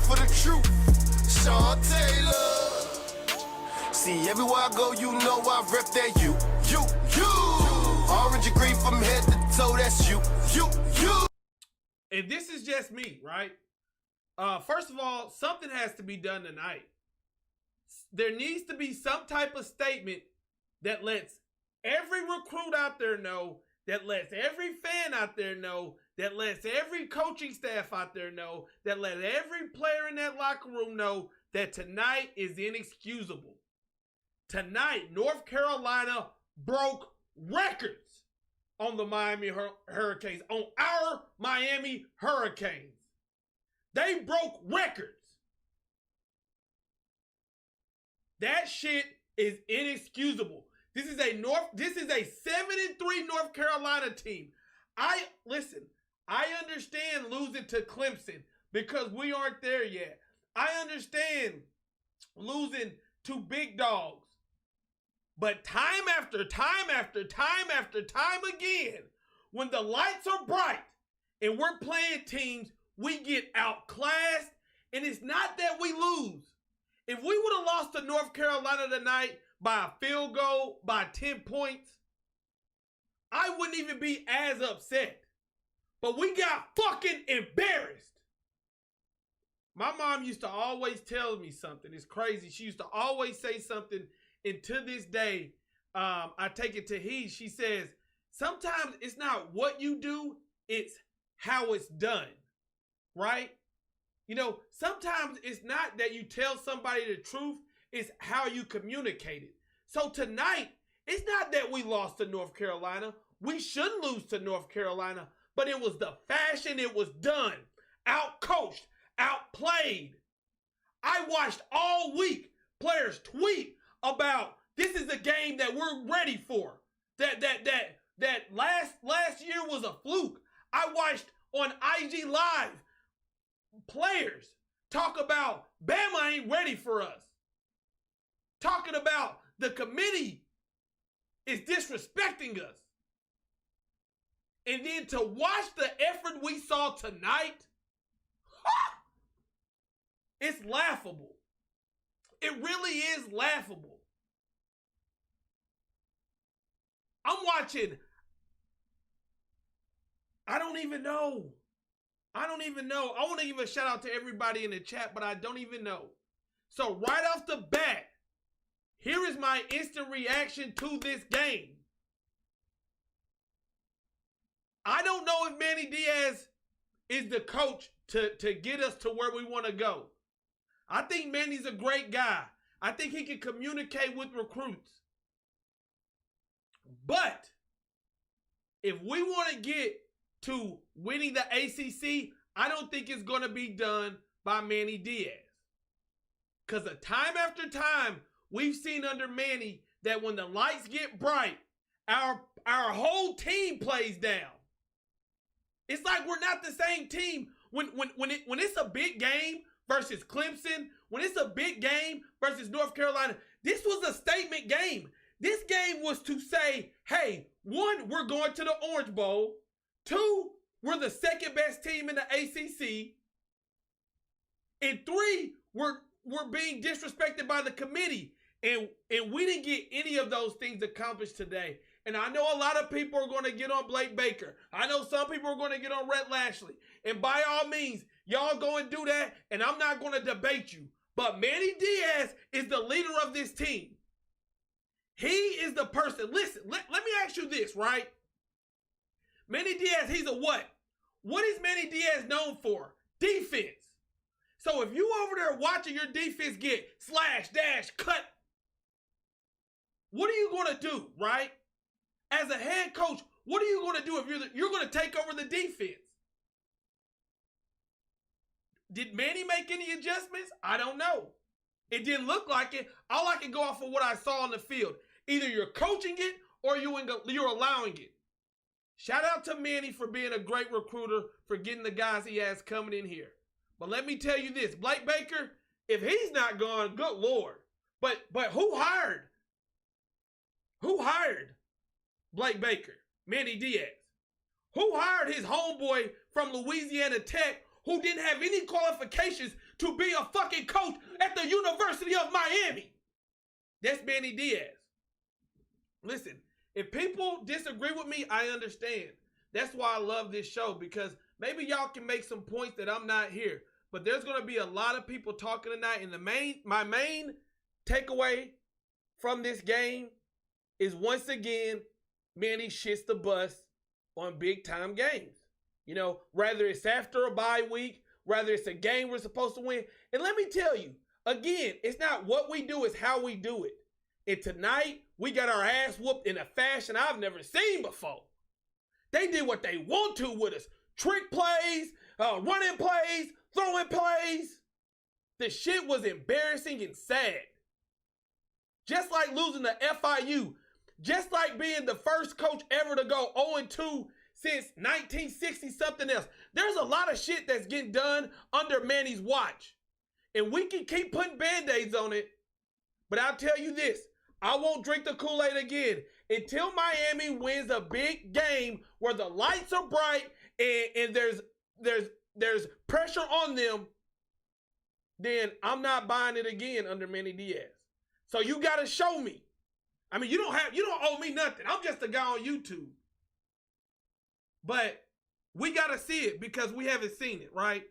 for the truth. Sean Taylor. See, everywhere I go, you know I rep that you. Orange and green from head to toe, that's you. And this is just me, right? First of all, something has to be done tonight. There needs to be some type of statement that lets every recruit out there know, that lets every fan out there know, that lets every coaching staff out there know, that let every player in that locker room know that tonight is inexcusable. Tonight, North Carolina broke records on the Miami Hurricanes, on our Miami Hurricanes. They broke records. That shit is inexcusable. This is a 7-3 North Carolina team. I understand losing to Clemson because we aren't there yet. I understand losing to big dogs. But time after time after time after time again, when the lights are bright and we're playing teams, we get outclassed, and it's not that we lose. If we would have lost to North Carolina tonight by a field goal, by 10 points, I wouldn't even be as upset. But we got fucking embarrassed. My mom used to always tell me something. It's crazy. She used to always say something, and to this day, I take it to heed. She says, sometimes it's not what you do, it's how it's done, right? You know, sometimes it's not that you tell somebody the truth, it's how you communicate it. So tonight, it's not that we lost to North Carolina. We shouldn't lose to North Carolina, but it was the fashion it was done. Out-coached, outplayed. I watched all week players tweet about this is a game that we're ready for. That last year was a fluke. I watched on IG Live players talk about Bama ain't ready for us. Talking about the committee is disrespecting us. And then to watch the effort we saw tonight, it's laughable. It really is laughable. I'm watching. I don't even know. I want to give a shout out to everybody in the chat, but I don't even know. So right off the bat, here is my instant reaction to this game. I don't know if Manny Diaz is the coach to get us to where we want to go. I think Manny's a great guy. I think he can communicate with recruits. But if we want to get to winning the ACC, I don't think it's going to be done by Manny Diaz. Because time after time, we've seen under Manny that when the lights get bright, our whole team plays down. It's like we're not the same team. When it's a big game versus Clemson, when it's a big game versus North Carolina, this was a statement game. This game was to say, hey, one, we're going to the Orange Bowl. Two, we're the second best team in the ACC. And three, we're being disrespected by the committee. And we didn't get any of those things accomplished today. And I know a lot of people are going to get on Blake Baker. I know some people are going to get on Rhett Lashley. And by all means, y'all go and do that, and I'm not going to debate you. But Manny Diaz is the leader of this team. He is the person. Listen, let me ask you this, right? Manny Diaz, he's a what? What is Manny Diaz known for? Defense. So if you over there watching your defense get slash, dash, cut, what are you going to do, right? As a head coach, what are you going to do if you're going to take over the defense? Did Manny make any adjustments? I don't know. It didn't look like it. All I can go off of what I saw on the field. Either you're coaching it or you're allowing it. Shout out to Manny for being a great recruiter, for getting the guys he has coming in here. But let me tell you this, Blake Baker, if he's not gone, good Lord. But who hired? Who hired Blake Baker? Manny Diaz. Who hired his homeboy from Louisiana Tech who didn't have any qualifications to be a fucking coach at the University of Miami. That's Manny Diaz. Listen, if people disagree with me, I understand. That's why I love this show, because maybe y'all can make some points that I'm not here. But there's going to be a lot of people talking tonight. And my main takeaway from this game is, once again, Manny shits the bus on big time games. You know, whether it's after a bye week, whether it's a game we're supposed to win. And let me tell you, again, it's not what we do, it's how we do it. And tonight, we got our ass whooped in a fashion I've never seen before. They did what they want to with us. Trick plays, running plays, throwing plays. The shit was embarrassing and sad. Just like losing to FIU. Just like being the first coach ever to go 0-2 since 1960 something else. There's a lot of shit that's getting done under Manny's watch. And we can keep putting band-aids on it. But I'll tell you this. I won't drink the Kool-Aid again until Miami wins a big game where the lights are bright and there's pressure on them. Then I'm not buying it again under Manny Diaz. So you got to show me. I mean, you don't owe me nothing. I'm just a guy on YouTube. But we got to see it because we haven't seen it, right?